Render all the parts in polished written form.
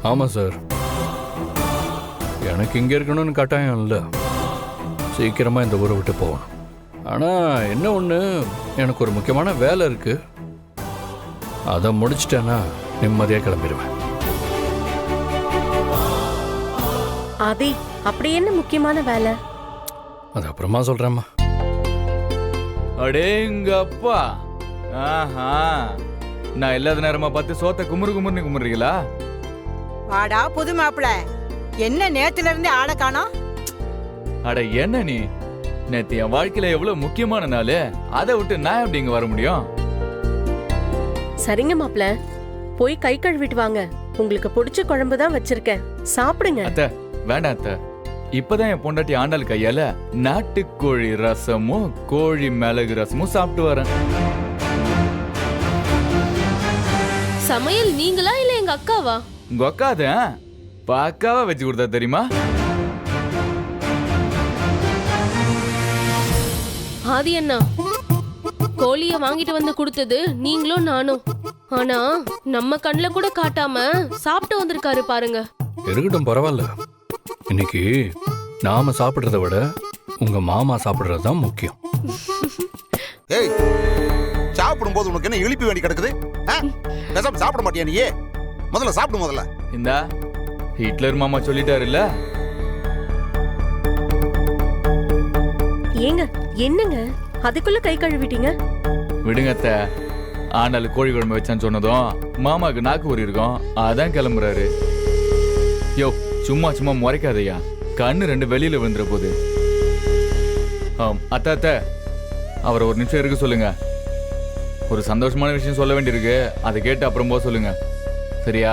ஆமாம் சார், எனக்கு இங்கே இருக்கணும்னு கட்டாயம் இல்லை. சீக்கிரமாக இந்த ஊரை விட்டு போகணும். ஆனால் என்ன ஒன்று, எனக்கு ஒரு முக்கியமான வேலை இருக்குது. அதை முடிச்சிட்டேன்னா நிம்மதியாக கிளம்பிடுவேன். ஆதி, அப்படி என்ன முக்கியமான வேலை? அது அப்புறமா சொல்கிறேம்மா. அடேங்கப்பா, ஆஹா, நான் இல்லாத நேரமா பார்த்து சோத்த குமுறுன்னு குமுறீங்களா? வாடா புது மாப்பிள, என்ன நேத்துல இருந்து ஆளை காணோம்? அட என்ன நீ, நேத்து என் வாழ்க்கையில எவ்வளவு முக்கியமான நாள், அதை விட்டு நான் எப்படி இங்க வர முடியும்? சரிங்க மாப்ள, போய் கை கழுவிட்டு வாங்க. உங்களுக்கு பிடிச்ச குழம்பு தான் வச்சிருக்கேன், சாப்பிடுங்க. அத்தை வேண்டாம் அத்தை, இப்பதான் என் பொண்டாட்டி ஆண்டாள் கையால நாட்டுக்கோழி ரசமும் கோழி மிளகு ரசமும் சாப்பிட்டு வரேன். சமையல் நீங்களா இல்ல எங்க அக்காவா? உங்க அக்காத பாக்காவா வச்சு கொடுத்தா தெரியுமா? ஆதி அண்ணா, கோழிய வாங்கிட்டு வந்து கொடுத்தது நீங்களும் நானும். ஆனா நம்ம கண்ணுல கூட காட்டாம சாப்பிட்டு வந்திருக்காரு பாருங்க. இருக்கட்டும், பரவாயில்ல. இன்னைக்கு நாம சாப்பிட்றத விட உங்க மாமா சாப்பிட்றது தான் முக்கியம். ஏய், சாப்பிடும் போது உனக்கு என்ன இழிப்பு வேண்டி கிடக்குது? பேசாம சாப்பிட மாட்டியா நீ? முதல்ல சாப்பிடு. முதல்ல இந்தா ஹிட்லர் மாமா சொல்லிட்டாரு இல்ல. ஏங்க, என்னங்க அதுக்குள்ள கை கழுவிட்டீங்க? விடுங்க அத்தை, ஆண்டாள் கோழி குழம்பு வச்சான்னு சொன்னதும் மாமாக்கு நாக்கு ஊறி இருக்கும், அதான் கிளம்புறாரு. யோ, சும்மா சும்மா முறைக்காதையா, கண்ணு ரெண்டு வெளியில விழுந்துற போது. அத்தை அத்தை, அவரை ஒரு நிமிஷம் இருக்க சொல்லுங்க. ஒரு சந்தோஷமான விஷயம் சொல்ல வேண்டியிருக்கு, அதை கேட்டு அப்புறம் போக சொல்லுங்க. சரியா?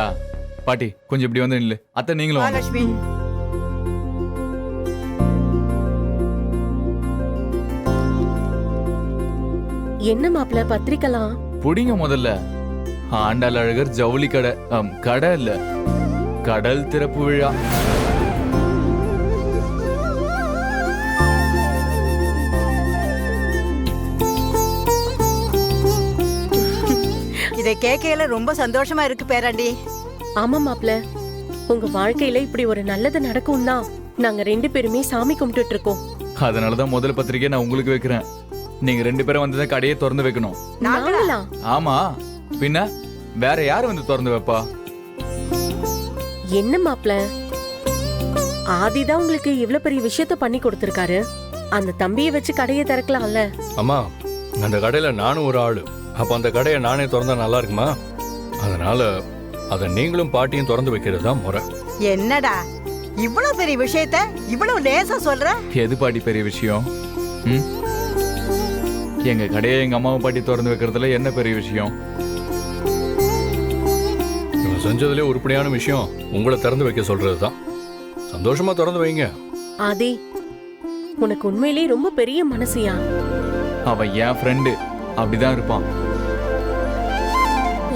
பாட்டி கொஞ்சம் இப்படி வந்து நில்லு. அத்தை நீங்களும் வாங்க. லட்சுமி, என்ன மாப்ள, பத்திரிக்கலாம்? புடிங்க முதல்ல. ஆண்டாள் அழகர் ஜவுளி கடை, கடை இல்ல, கடல் திறப்பு விழா. இதை கேட்கையில ரொம்ப சந்தோஷமா இருக்கு பேராண்டி. ஆமா மாப்ள, உங்க வாழ்க்கையில இப்படி ஒரு நல்லது நடக்கும் தான் நாங்க 2 பேருமே சாமி கும்பிட்டுட்டு இருக்கோம். அதனாலதான் முதல் பத்திரிக்கை நான் உங்களுக்கு வைக்கிறேன். நீங்க 2 பேரும் வந்து கடையை திறந்து வைக்கணும். நாங்களா? ஆமா, பின்ன வேற யாரு வந்து திறந்து வைப்பா? என்ன மாப்ள, ஆதிதான் உங்களுக்கு இவ்வளவு பெரிய விஷயத்த பண்ணி கொடுத்திருக்காரு. அந்த தம்பியை வச்சு கடையை திறக்கலாம்ல? அம்மா, அந்த கடையில் நானும் ஒரு ஆளு. அப்போ அந்த கடையை நானே திறந்தா நல்லா இருக்குமா? அதனால அதை நீங்களும் பாட்டியும் திறந்து வைக்கிறது தான் முறை. என்னடா இவ்வளவு பெரிய விஷயத்த இவ்வளவு லேசா சொல்ற? எது பாட்டி பெரிய விஷயம்? எங்க கடையை எங்க அம்மாவும் பாட்டி திறந்து வைக்கிறதுல என்ன பெரிய விஷயம்? இவன் செஞ்சதுலேயே உருப்படியான விஷயம் உங்களை திறந்து வைக்க சொல்றது தான். சந்தோஷமா திறந்து வைங்க. ஆதி, உனக்கு உண்மையிலேயே ரொம்ப பெரிய மனசியா? அவன் என் ஃப்ரெண்டு, அப்படிதான் இருப்பான்.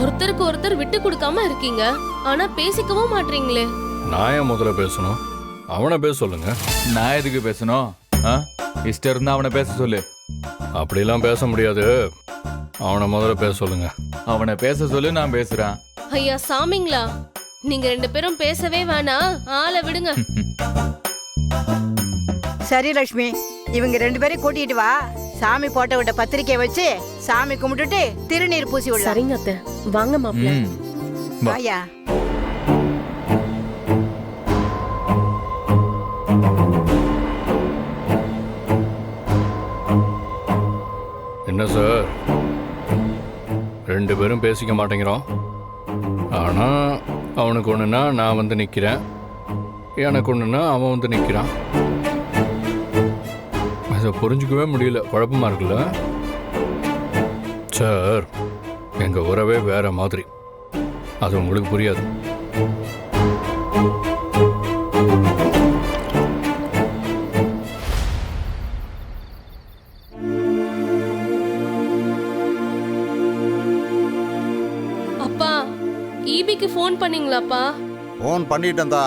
ஒருத்தருக்கு ஒருத்தர் விட்டு கொடுக்காம இருக்கீங்க, ஆனா பேசிக்கவும் மாட்டீங்களே. நான் ஏன் முதல்ல பேசணும்? அவனை பேச சொல்லுங்க. நான் எதுக்கு பேசணும்? இஷ்டம் இருந்தா அவனை பேச சொல்லு. அப்படிலாம் பேச முடியாது. அவனை முதல்ல பேச சொல்லுங்க. அவனை பேச சொல்லு, நான் பேசுறேன். ஐயா சாமிங்களா, நீங்க 2 பேரும் பேசவே வேணாம், ஆளை விடுங்க. சரி லட்சுமி, இவங்க 2 பேரையும் கூட்டிட்டு வா. சாமி போட்ட விட்ட பத்திரிக்கை வச்சு சாமி கும்பிட்டுட்டு திருநீர் பூசி விடலாம். சரிங்க அத்தை, வாங்க மாப்ள. வா. வாயா. என்ன சார், 2 பேரும் பேசிக்க மாட்டேங்கிறோம். ஆனா அவனுக்கு ஒண்ணுன்னா நான் வந்து நிக்கிறேன், எனக்கு ஒண்ணுன்னா அவன் வந்து நிக்கிறான். அதை புரிஞ்சுக்கவே முடியல, குழப்பமா இருக்குல்ல சார்? எங்க உறவே வேற மாதிரி, அது உங்களுக்கு புரியாது. அப்பா, ஈபிக்கு ஃபோன் பண்ணீங்களாப்பா? போன் பண்ணிட்டேன்தா.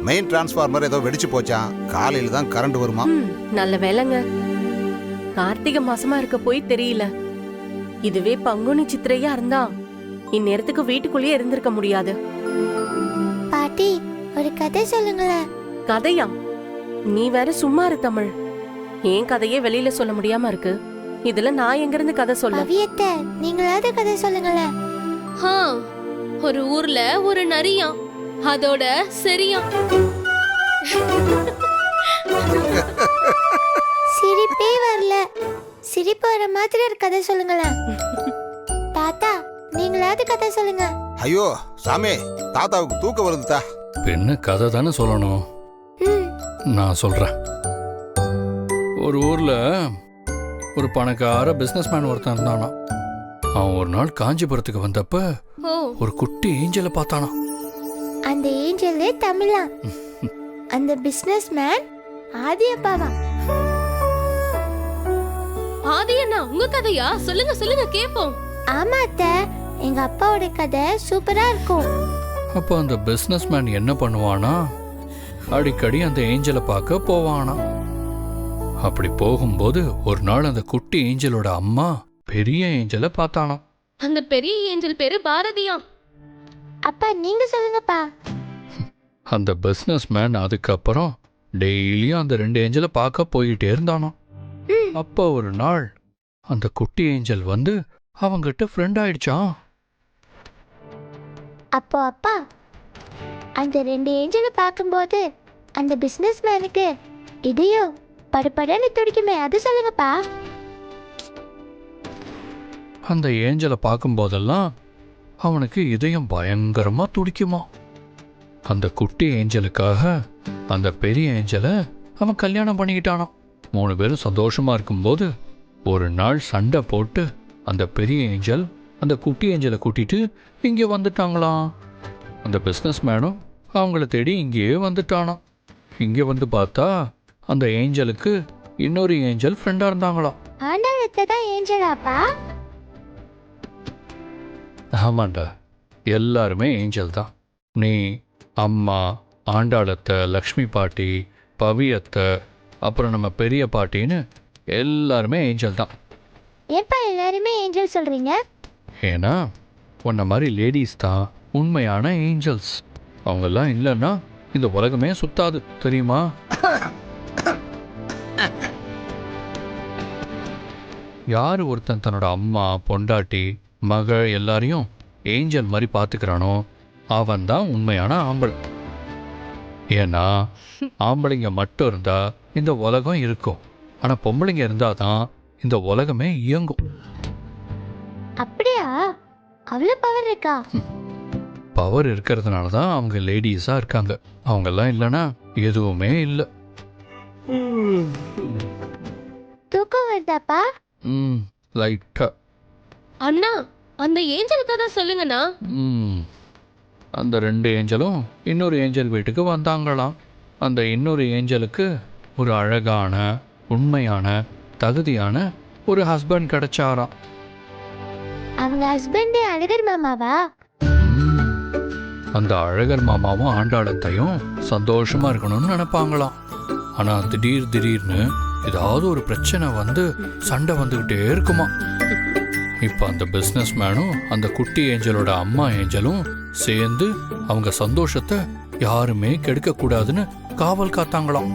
மெயின் டிரான்ஸ்ஃபார்மர் ஏதோ வெடிச்சு போச்சான். காலையில தான் கரண்ட் வருமா? நல்ல வேலைங்க, கார்த்திகை மாசமா இருக்க போய் தெரியல. இதுவே பங்குனி சித்திரையா இருந்தா இந்நேரத்துக்கு வீட்டுக்குள்ளேயே இருந்திருக்க முடியாது. பாட்டி ஒரு கதை சொல்லுங்களேன். கதையா? நீ வேற சும்மா இரு தமிழ். ஏன் கதையே வெளியில சொல்ல முடியாம இருக்கு. இதுல நான் எங்க இருந்து கதை சொல்ல? பவியத்தை நீங்களாவது கதை சொல்லுங்களேன். ஹா, ஒரு ஊர்ல ஒரு நரியா, அதோட சரியா. சிரிப்பே வரல. சிரிப்பு வர மாதிரி ஒரு கதை சொல்லுங்களேன். தாத்தா நீங்களாவது கதை சொல்லுங்க. ஐயோ சாமி, தாத்தாவுக்கு தூக்கம் வருதுதா. பெண்ணு கதை தானே சொல்லணும். ம், நான் சொல்றேன். ஒரு ஊர்ல ஒரு பணக்கார பிசினஸ்மேன் ஒருத்தன் இருந்தானா. அவன் ஒரு நாள் காஞ்சிபுரத்துக்கு வந்தப்ப ஓ, ஒரு குட்டி ஏஞ்சலை பார்த்தானா. அந்த ஏஞ்சலே தமிழா. அந்த பிசினஸ் மேன் ஆதி அப்பாவா? ஆதி அண்ணா உங்க கதையா? சொல்லுங்க சொல்லுங்க கேப்போம். ஆமா அத்தை, எங்க அப்பாவோட கதை சூப்பரா இருக்கும். அப்போ அந்த பிசினஸ்மேன் என்ன பண்ணுவானா, அடிக்கடி அந்த ஏஞ்சலை பார்க்க போவானா. அப்படி போகும்போது ஒரு நாள் அந்த குட்டி ஏஞ்சலோட அம்மா பெரிய ஏஞ்சலை பார்த்தானா. அந்த பெரிய ஏஞ்சல் பேரு பாரதியா. அப்பா நீங்க சொல்லுங்கப்பா. அந்த பிசினஸ்மேன் அதுக்கப்புறம் டெய்லியும் அந்த 2 ஏஞ்சலை பார்க்க போயிட்டே இருந்தானா. அப்போ ஒரு நாள் அந்த குட்டி ஏஞ்சல் வந்து அவங்கிட்ட ஃப்ரெண்ட் ஆயிடுச்சான். அப்போ அப்பா அந்த 2 ஏஞ்சலை பார்க்கும்போது அந்த பிசினஸ் மேனுக்கு இதையும் படுபடன்னு துடிக்குமே, அது சொல்லுங்கப்பா. அந்த ஏஞ்சலை பார்க்கும்போதெல்லாம் அவனுக்கு இதயம் பயங்கரமா துடிக்குமா. அந்த குட்டி ஏஞ்சலுக்காக அந்த பெரிய ஏஞ்சலை அவன் கல்யாணம் பண்ணிக்கிட்டானான். 3 பேரும் சந்தோஷமா இருக்கும்போது ஒரு நாள் சண்டை போட்டு அந்த பெரிய ஏஞ்சல் அந்த குட்டி ஏஞ்சலை கூட்டிட்டு இங்கே வந்துட்டாங்களாம். அந்த பிஸ்னஸ் மேனும் அவங்கள தேடி இங்கேயே வந்துட்டானாம். இங்கே வந்து பார்த்தா அந்த ஏஞ்சலுக்கு இன்னொரு ஏஞ்சல் ஃப்ரெண்டாக இருந்தாங்களாம். ஆண்டாளத்தை தான் ஏஞ்சலாப்பா? ஆமாண்டா, எல்லாருமே ஏஞ்சல் தான். நீ, அம்மா, ஆண்டாளத்தை, லக்ஷ்மி பாட்டி, பவியத்தை, அப்புறம் நம்ம பெரிய பாட்டின்னு எல்லாருமே ஏஞ்சல் தான். ஏப்பா எல்லாருமே ஏஞ்சல் சொல்றீங்க? ஏன்னா உன்ன மாதிரி லேடிஸ் தான் உண்மையான ஏஞ்சல்ஸ். அவங்கெல்லாம் இல்லைன்னா இந்த உலகமே சுத்தாது, தெரியுமா? யார் ஒருத்தன் தன்னோட அம்மா, பொண்டாட்டி, மகள் எல்லாரையும் ஏஞ்சல் மாதிரி பார்த்துக்கிறானோ அவன் தான் உண்மையான ஆம்பளை. ஏன்னா ஆம்பளைங்க மட்டும் இருந்தா இந்த உலகம் இருக்கும், ஆனா பொம்பளைங்க இருந்தாதான் இந்த உலகமே இயங்கும். அப்படியா? அவ்வளவு பவர் இருக்கா? பவர் இருக்கிறதுனால தான் அவங்க லேடிஸாக இருக்காங்க. அவங்கெல்லாம் இல்லைன்னா எதுவுமே இல்லை. தூக்கம் வருதாப்பா? லைட்டா. அண்ணா அந்த ஏஞ்சல் கதை சொல்லுங்கண்ணா. அந்த 2 ஏஞ்சலும் இன்னொரு ஏஞ்சல் வீட்டுக்கு வந்தாங்களாம். அந்த இன்னொரு ஏஞ்சலுக்கு ஒரு அழகான, உண்மையான, தகுதியான ஒரு ஹஸ்பண்ட் கிடைச்சாராம். அவங்க ஹஸ்பண்ட் அழகர் மாமாவா? அந்த அழகர் மாமாவும் ஆண்டாளத்தையும் சந்தோஷமா இருக்கணும்னு நினைப்பாங்களாம். ஆனா திடீர்னு ஏதாவது ஒரு பிரச்சனை வந்து சண்டை வந்துகிட்டே இருக்குமா. இப்ப அந்த பிசினஸ் மேனும் அந்த குட்டி ஏஞ்சலோட அம்மா ஏஞ்சலும் சேர்ந்து அவங்க சந்தோஷத்தை யாருமே கெடுக்க கூடாதுன்னு காவல் காத்தாங்களாம்.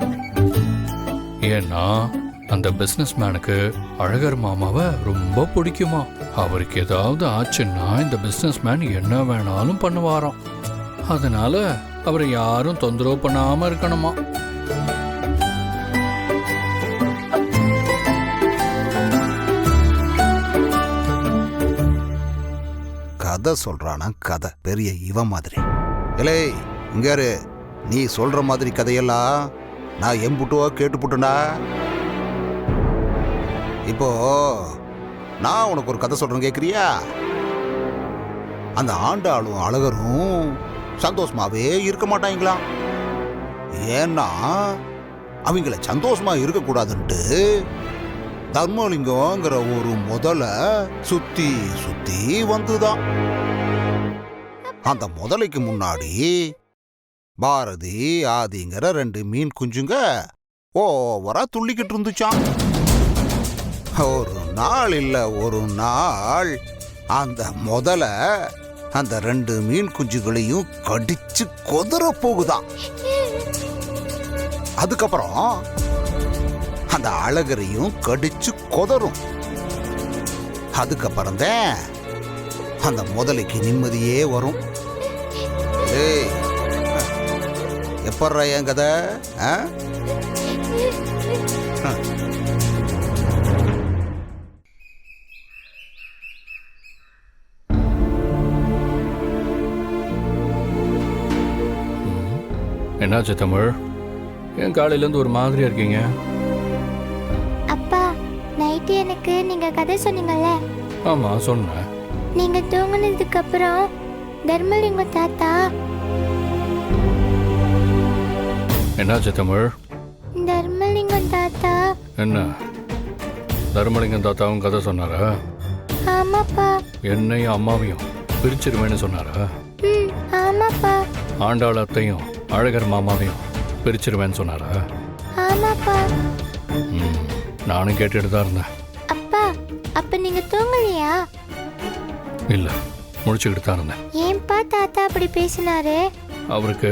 ஏன்னா அந்த பிசினஸ் மேனுக்கு அழகர் மாமாவை ரொம்ப பிடிக்குமா. அவருக்கு ஏதாவது ஆச்சுன்னா இந்த பிசினஸ் மேன் என்ன வேணாலும் பண்ணுவாராம். அதனால அவரை யாரும் தொந்தரவு பண்ணாம இருக்கணுமா. கதை சொல்றானா கதை, பெரிய இவன் மாதிரி. இலே இங்காரு, நீ சொல்ற மாதிரி கதையெல்லாம் நான் எம்புட்டுவா கேட்டுப்புட்டேன்டா. இப்போ நான் உனக்கு ஒரு கதை சொல்றேன், கேட்குறியா? அந்த ஆண்டாளும் அழகரும் சந்தோஷமாவே இருக்க மாட்டாங்களாம். ஏன்னா அவங்கள சந்தோஷமா இருக்கக்கூடாதுன்ட்டு தர்மலிங்கங்கிற ஒரு முதல சுத்தி சுத்தி வந்துதான். அந்த முதலைக்கு முன்னாடி பாரதி, ஆதிங்கிற 2 மீன் குஞ்சுங்க ஓவரா துள்ளிக்கிட்டு இருந்துச்சான். ஒரு நாள் இல்ல ஒரு நாள் அந்த முதல அந்த 2 மீன் குஞ்சுகளையும் கடிச்சு கொதற போகுதாம். அதுக்கப்புறம் அந்த அழகரையும் கடிச்சு கொதறும். அதுக்கப்புறம் தான் அந்த முதலைக்கு நிம்மதியே வரும். ஏய், எப்பட்றா என் கதை? ஆ? என்னாச்சு தமிழ்? ஏன் காலையிலேருந்து ஒரு மாதிரியா இருக்கீங்க? அப்பா நைட்டு எனக்கு நீங்க கதை சொன்னீங்கல்ல, ஆமாம் சொன்னேன். நீங்க தூங்குனதுக்கு அப்புறம் தர்மலிங்கம் தாத்தா என்னாச்சு தமிழ்? தர்மலிங்கம் தாத்தா என்ன தர்மலிங்கம் தாத்தாவும் கதை சொன்னாரா? ஆமாப்பா. என்னையும் அம்மாவையும் பிரிச்சிருவேன்னு சொன்னாரா? ஆமாப்பா. ஆண்டாள் அத்தையும் அழகர் மாமாவையும் பிரிச்சிருவேன்னு சொன்னாரா? ஆமாப்பா. ம், நானும் கேட்டுட்டு தான் இருந்தேன். அப்பா அப்ப நீங்க தூங்கலையா? இல்லை, முடிச்சுக்கிட்டு தான் இருந்தேன். ஏன்பா தாத்தா அப்படி பேசினாரு? அவருக்கு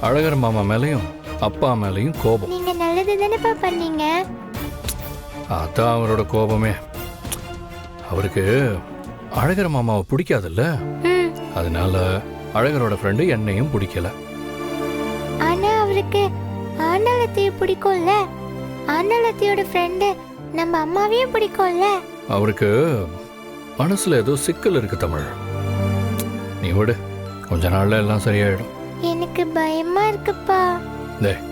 அழகர் மாமா மேலேயும் அப்பா மேலேயும் கோபம். நீங்க நல்லது தானேப்பா பண்ணீங்க. அதான் அவரோட கோபமே. அவருக்கு அழகர் மாமாவை பிடிக்காதுல்ல, அதனால அழகரோட ஃப்ரெண்டு என்னையும் பிடிக்கல. ஆனா அவருக்கு ஆண்டாளத்தைய பிடிக்கும்ல, ஆண்டாளத்தையோட ஃப்ரெண்டு நம்ம அம்மாவையும் பிடிக்கும்ல. அவருக்கு மனசுல ஏதோ சிக்கல் இருக்கு தமிழ். நீ விடு, கொஞ்ச நாள்ல எல்லாம் சரியாயிடும். எனக்கு பயமா இருக்குப்பா. டேய்,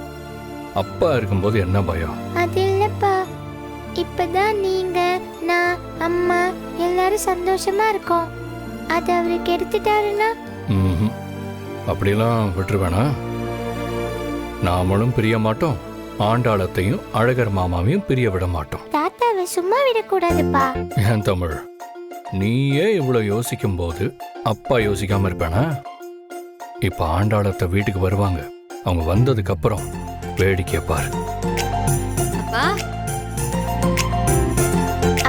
அப்பா இருக்கும்போது என்ன பயம்? அது இல்லப்பா, இப்பதான் நீங்க நான் அம்மா எல்லாரும் சந்தோஷமா இருக்கோம். அது அவருக்கு எடுத்துட்டாருன்னா? ம்ஹும். அப்படிலாம் விட்டுருவேனா? நாமளும் பிரிய மாட்டோம், ஆண்டாளத்தையும் அழகர் மாமாவையும் பிரிய விட மாட்டோம். தாத்தாவை சும்மா விடக்கூடாதுப்பா. ஏன் தமிழ், நீயே இவ்வளவு யோசிக்கும் போது அப்பா யோசிக்காம இருப்பேனா? இப்ப ஆண்டாளத்தை வீட்டுக்கு வருவாங்க, அவங்க வந்ததுக்கு அப்புறம் வேடிக்கை பாரு.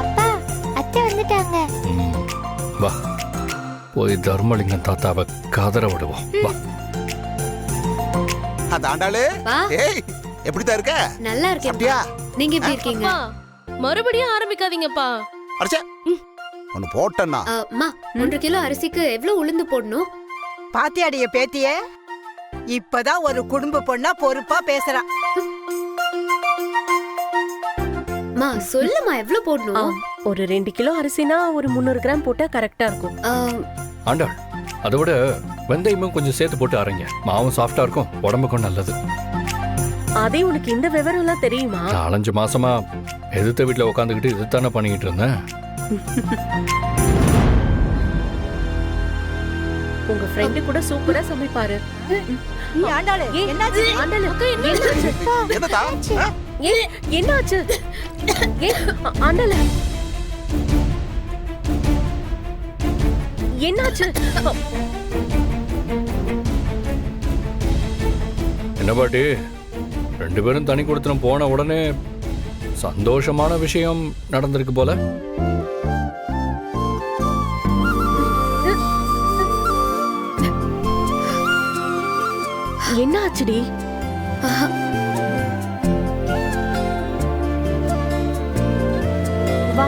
அப்பா அத்தை வந்துட்டாங்க. ம், வா போய் தர்மலிங்கம் தாத்தாவை கதற விடுவோம். வா. அந்த ஆண்டாளு, ஏய் எப்படிதான் இருக்க? நல்லா இருக்கேன். அப்படியா? நீங்க எப்படி இருக்கீங்க? அப்பா, மறுபடியும் ஆரம்பிக்காதீங்கப்பா. அடிச்சே ஒன்னு போட்டேன்னா. அம்மா 1 கிலோ அரிசிக்கு எவ்வளவு உளுந்து போடணும்? பாத்தியாடிய பேத்திய? இப்பதான் ஒரு குடும்ப பொண்ணா பொறுப்பா பேசுறான். மா சொல்லுமா எவ்வளவு போடணும்? ஒரு 2 கிலோ அரிசினா ஒரு 300 கிராம் போட்டா கரெக்டா இருக்கும். ஆண்டாள், அதை விட வெந்தயமும் கொஞ்சம் சேர்த்து போட்டு அரைங்க, மாவும் சாஃப்டா இருக்கும், உடம்புக்கும் நல்லது. அதே உனக்கு இந்த விவரம் எல்லாம் தெரியுமா? 4-5 மாசமா எதிர்த்த வீட்டுல உட்காந்துக்கிட்டு இதுதானே பண்ணிக்கிட்டு இருந்தேன். உங்க ஃப்ரெண்டு கூட சூப்பரா சமைப்பாரு. நீ ஆண்டாளு என்னாச்சு? ஆண்டாளு, என்னாச்சு? என்னதா? என்னாச்சு? ஆண்டாளு என்னாச்சு? என்ன பாட்டி, 2 பேரும் தனி கொடுத்துரும் போன உடனே சந்தோஷமான விஷயம் நடந்திருக்கு போல. என்ன ஆச்சுடி? வா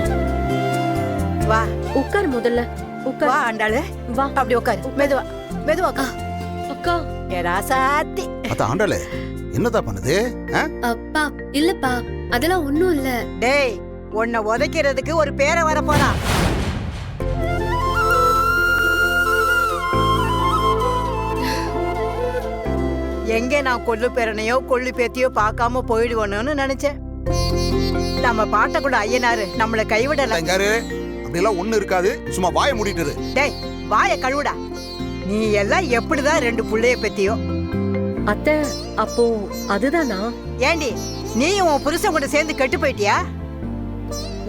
வா உட்கார், முதல்ல வா உட்கார். ஆண்டாளு, வா அப்படி உட்காரு. மெதுவா மெதுவா உட்காரு. அக்கா, ஏ ராசாத்தி. அத ஆண்டாளு என்னதான் பண்ணுது? அப்பா இல்லப்பா, அதெல்லாம் ஒண்ணும் இல்ல. டேய், உன்னை உதைக்கிறதுக்கு ஒரு பேரை வர போறான். எங்க நான் கொள்ளு பேரனையோ கொள்ளு பேத்தியோ பார்க்காம போயிடுவோன்னு நினைச்சேன். நம்ம பாட்ட கூட ஐயனாரு நம்மளை கைவிடல. அப்படியெல்லாம் ஒண்ணு இருக்காது, சும்மா வாயை மூடிட்டு இரு. டேய் வாயை கழுவுடா. நீ எல்லாம் எப்படிதான் 2 புள்ளைய பெத்தியோ? அத்தை, அப்போ அதுதானா? ஏண்டி நீயும் உன் புருஷன் கூட சேர்ந்து கெட்டு போயிட்டியா?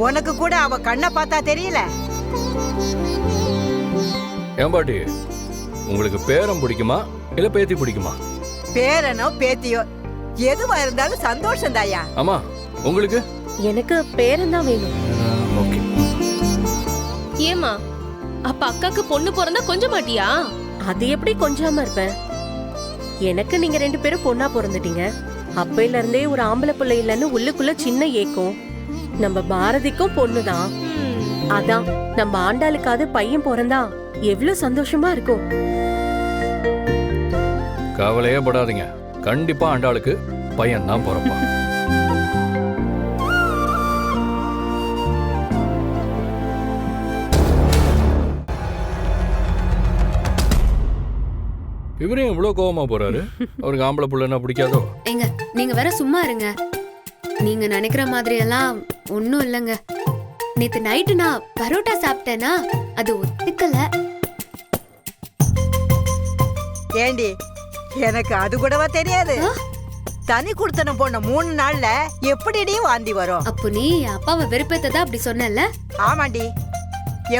உனக்கு கூட அவ கண்ணை பார்த்தா தெரியல? ஏன் பாட்டி, உங்களுக்கு பேரம் பிடிக்குமா இல்ல பேத்தி பிடிக்குமா? பேரனோ பேத்தியோ எதுவா இருந்தாலும் சந்தோஷம் தாயா. ஆமா, உங்களுக்கு? எனக்கு பேரன் தான் வேணும். ஓகே. ஏமா அப்ப அக்காக்கு பொண்ணு பிறந்தா கொஞ்சம் மாட்டியா? அது எப்படி கொஞ்சாம இருப்பேன்? எனக்கு நீங்க 2 பேரும் பொண்ணா பிறந்துட்டீங்க. அப்பையில இருந்தே ஒரு ஆம்பளை பிள்ளை இல்லைன்னு உள்ளுக்குள்ள சின்ன ஏக்கம். நம்ம பாரதிக்கும் பொண்ணுதான். அதான் நம்ம ஆண்டாளுக்காவது பையன் பிறந்தா எவ்வளவு சந்தோஷமா இருக்கும். கவலையே படாதீங்க, கண்டிப்பா ஆண்டாளுக்கு பையன் தான் பிறப்பான். இவரையும் இவ்வளவு கோவமா போறாரு? அவருக்கு ஆம்பளை புள்ளன்னா பிடிக்காதோ? எங்க நீங்க வேற சும்மா இருங்க. நீங்க நினைக்கிற மாதிரி எல்லாம் ஒண்ணும் இல்லைங்க. நேத்து நைட்டு நான் பரோட்டா சாப்பிட்டேனா அது ஒத்துக்கல. ஏண்டி எனக்கு அது கூடவா தெரியாது? தனி குடுத்தனம் போன 3 நாள்ல எப்படிடி வாந்தி வரும்? அப்போ நீ அப்பாவை வெறுப்பேத்ததா அப்படி சொன்னல? ஆமாண்டி,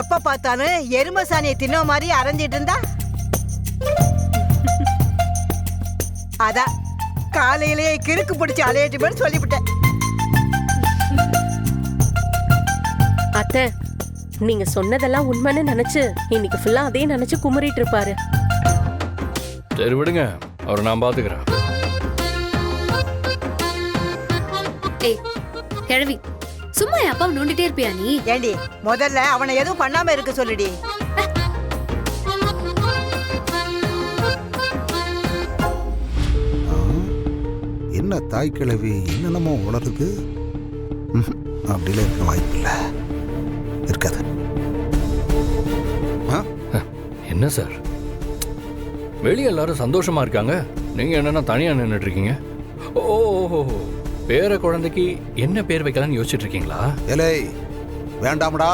எப்ப பார்த்தாலும் எருமை சாணியை தின்ன மாதிரி அரைஞ்சிட்டு இருந்தா. அதான் காலையிலேயே கிறுக்கு பிடிச்சி அலையிட்டு சொல்லிவிட்டேன். அத்தை, நீங்க சொன்னதெல்லாம் உண்மைன்னு நினைச்சு இன்னைக்கு ஃபுல்லா அதே நினைச்சு குமுறிட்டு இருப்பாரு. சரி விடுங்க, அவரை நான் பாத்துக்கிறேன். ஏய் கிழவி, சும்மா என் அப்பாவை நோண்டிட்டே இருப்பியா நீ? ஏண்டி முதல்ல அவனை எதுவும் பண்ணாம இருக்க சொல்லுடி. என்ன தாய் கிழவி என்னென்னமோ உளருது. அப்படிலாம் இருக்க வாய்ப்பில்லை, இருக்காது. என்ன சார், வெளியே எல்லாரும் சந்தோஷமா இருக்காங்க, நீங்க என்னன்னா தனியா நின்றுட்டு இருக்கீங்க? ஓஹோ, பேர குழந்தைக்கு என்ன பேர் வைக்கலாம்னு யோசிச்சுட்டு இருக்கீங்களா? ஏலே வேண்டாமடா,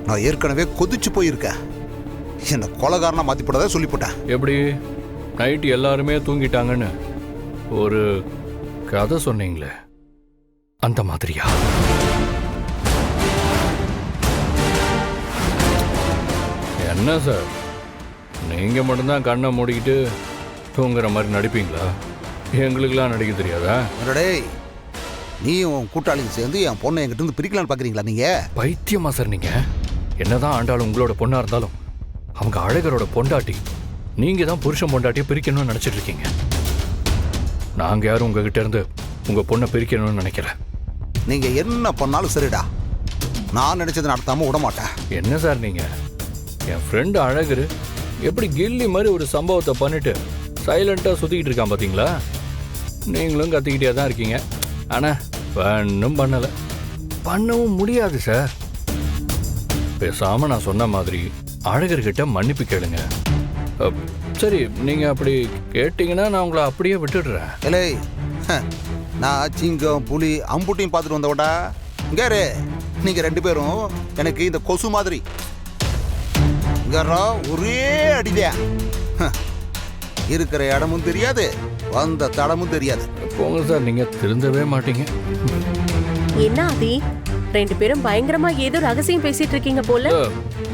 நான் ஏற்கனவே கொதிச்சு போயிருக்கேன். என்ன கொலைகாரனா மாத்தி போட்டதா சொல்லிவிட்டேன். எப்படி நைட்டு எல்லாருமே தூங்கிட்டாங்கன்னு ஒரு கதை சொன்னீங்களே, அந்த மாதிரியா? என்ன சார், நீங்க மட்டும்தான் கண்ணை மூடிக்கிட்டு தூங்குற மாதிரி நடிப்பீங்களா? எங்களுக்கெல்லாம் நடிக்க தெரியாதா? டேய், நீ உன் கூட்டாளிங்க சேர்ந்து என் பொண்ணை என்கிட்ட இருந்து பிரிக்கலான்னு பாக்குறீங்களா நீங்க? பைத்தியமா சார் நீங்க? என்னதான் ஆண்டாலும் உங்களோட பொண்ணா இருந்தாலும் அவங்க அழகரோட பொண்டாட்டி. நீங்க தான் புருஷன் பொண்டாட்டியை பிரிக்கணும்னு நினைச்சிட்டு இருக்கீங்க. நாங்க யாரும் உங்ககிட்ட இருந்து உங்க பொண்ணை பிரிக்கணும்னு நினைக்கல. நீங்க என்ன பண்ணாலும் சரிடா, நான் நினைச்சதை நடத்தாம விட மாட்டேன். என்ன சார் நீங்க? என் ஃப்ரெண்டு அழகரு எப்படி கில்லி மாதிரி ஒரு சம்பவத்தை பண்ணிட்டு சைலண்டா சுத்திக்கிட்டு இருக்கான் பாத்தீங்களா? நீங்களும் கத்திக்கிட்டே தான் இருக்கீங்க, ஆனா ஒன்றும் பண்ணல, பண்ணவும் முடியாது சார். பேசாம நான் சொன்ன மாதிரி அழகர்கிட்ட மன்னிப்பு கேளுங்க. சரி, நீங்க அப்படி கேட்டீங்கன்னா நான் உங்களை அப்படியே விட்டுடுறேன். ஏலே, நான் சிங்கம் புலி அம்புட்டையும் பார்த்துட்டு வந்தவடா. இங்காரு, நீங்க 2 பேரும் எனக்கு இந்த கொசு மாதிரி. இங்காரா ஒரே அடிதா, இருக்கிற இடமும் தெரியாது, வந்த தடமும் தெரியாது. போங்க சார், நீங்க திருந்தவே மாட்டீங்க. என்ன ஆதி, 2 பேரும் பயங்கரமா ஏதோ ரகசியம் பேசிட்டு இருக்கீங்க போல.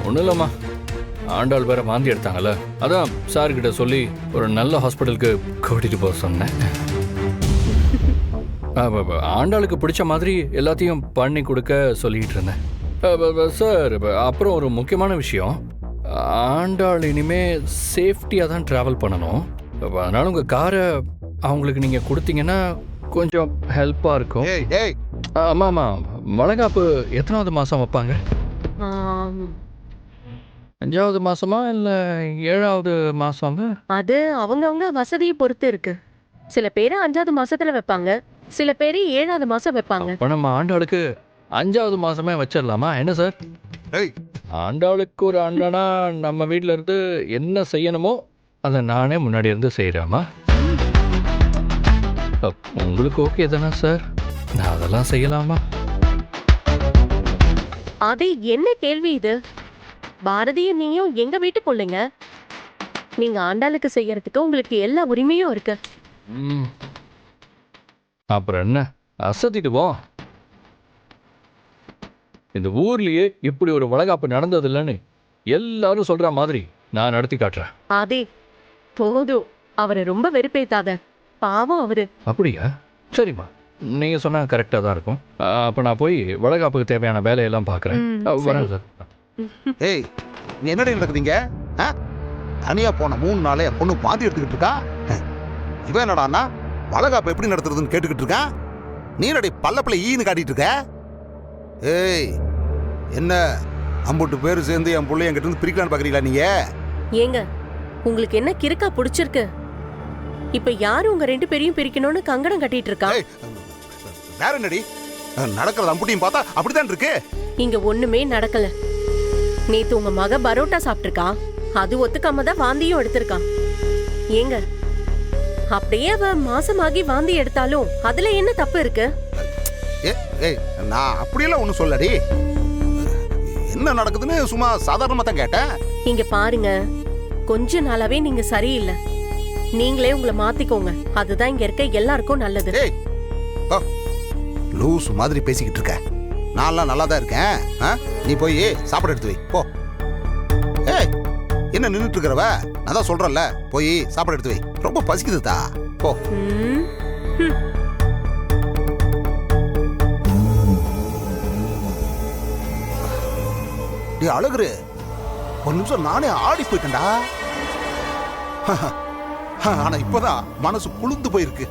ஒன்றும் இல்லைம்மா, ஆண்டாள் வேற வாந்தி எடுத்தாங்கல்ல, அதான் சார்கிட்ட சொல்லி ஒரு நல்ல ஹாஸ்பிட்டலுக்கு கூட்டிட்டு போக சொன்னேன். ஆண்டாளுக்கு பிடிச்ச மாதிரி எல்லாத்தையும் பண்ணி கொடுக்க சொல்லிட்டு இருந்தேன். சார், அப்புறம் ஒரு முக்கியமான விஷயம், ஆண்டாள் இனிமே சேஃப்டியாக தான் ட்ராவல் பண்ணணும். அதனால உங்கள் காரை அவங்களுக்கு நீங்கள் கொடுத்தீங்கன்னா கொஞ்சம் ஹெல்ப்பாக இருக்கும். ஆமாம் ஆமாம், வளகாப்பு எத்தனாவது மாதம் வைப்பாங்க? 5வது மாசமா இல்லை 7வது மாசங்க? அது அவங்கவங்க வசதியை பொறுத்து இருக்கு. சில பேர் 5வது மாசத்துல வைப்பாங்க, சில பேர் 7வது மாசம் வைப்பாங்க. அப்ப நம்ம ஆண்டாளுக்கு 5வது மாசமே வச்சிடலாமா என்ன சார்? ஆண்டாளுக்கு ஒரு அண்ணனா நம்ம வீட்டில இருந்து என்ன செய்யணுமோ அதை நானே முன்னாடி இருந்து செய்யறாமா? உங்களுக்கு ஓகே தானே சார்? நான் அதெல்லாம் செய்யலாமா? அது என்ன கேள்வி இது? பாரதியும் நீயும் எங்க வீட்டு பிள்ளைங்க. நீங்க ஆண்டாளுக்கு செய்யறதுக்கு உங்களுக்கு எல்லா உரிமையும் இருக்கு. அப்புறம் என்ன, அசத்திடுவோம். இந்த ஊர்லயே இப்படி ஒரு வளகாப்பு நடந்தது இல்லைன்னு எல்லாரும் சொல்ற மாதிரி நான் நடத்தி காட்டுறேன். அதே போதும், அவரை ரொம்ப வெறுப்பேத்தாத, பாவம் அவரு. அப்படியா? சரிம்மா, நீங்க சொன்னா கரெக்டா தான் இருக்கும். அப்ப நான் போய் வளகாப்புக்கு தேவையான வேலையெல்லாம் பாக்குறேன். வரேன் சார். ஏய் நீ என்னடி நடக்குதுங்க? தனியா போன 3 நாளே என் பொண்ணு பாதி எடுத்துக்கிட்டு இருக்கா. இவன் என்னடான்னா வளகாப்பு எப்படி நடத்துறதுன்னு கேட்டுக்கிட்டு இருக்கான். நீ என்னடி பல்லப்பிள்ளை ஈன்னு காட்டிட்டு இருக்க? ஏய் என்ன அம்புட்டு பேர் சேர்ந்து என் பிள்ளை என்கிட்ட இருந்து பிரிக்கலான்னு பாக்குறீங்களா நீங்க? ஏங்க உங்களுக்கு என்ன கிறுக்கா பிடிச்சிருக்கு? இப்ப யாரு உங்க 2 பேரையும் பிரிக்கணும்னு கங்கணம் கட்டிட்டு இருக்கா? ஏய், வேற என்னடி நடக்கிறது அம்புட்டியும் பார்த்தா அப்படித்தான் இருக்கு. இங்க ஒண்ணுமே நடக்கல. நேத்து உங்க மக பரோட்டா சாப்பிட்டிருக்கா, அது ஒத்துக்காம தான் வாந்தியும் எடுத்திருக்கான். ஏங்க அப்படியே அவ மாசமாகி வாந்தி எடுத்தாலும் அதுல என்ன தப்பு இருக்கு? ஏய் நான் அப்படியெல்லாம் ஒன்றும் சொல்லடி. என்ன நடக்குதுன்னு சும்மா சாதாரணமாக தான் கேட்டேன். இங்க பாருங்க, கொஞ்ச நாளாவே நீங்க சரியில்லை. நீங்களே உங்களை மாத்திக்கோங்க, அதுதான் இங்க இருக்க எல்லாருக்கும் நல்லது. ஏய் லூஸ் மாதிரி பேசிக்கிட்டு இருக்க. நான்லாம் நல்லா தான் இருக்கேன். நீ போய் சாப்பாடு எடுத்து வை போ. ஏய் என்ன நின்றுட்டு இருக்கிறவ? நான் தான் சொல்றேன்ல, போய் சாப்பாடு எடுத்து வை. ரொம்ப பசிக்குதுதா, போ. ம், ம். நீ அழகுரு, ஒரு நிமிஷம் நானே ஆடி போயிட்டேன்டா. ஆனா இப்பதான் மனசு குளிர்ந்து போயிருக்கு.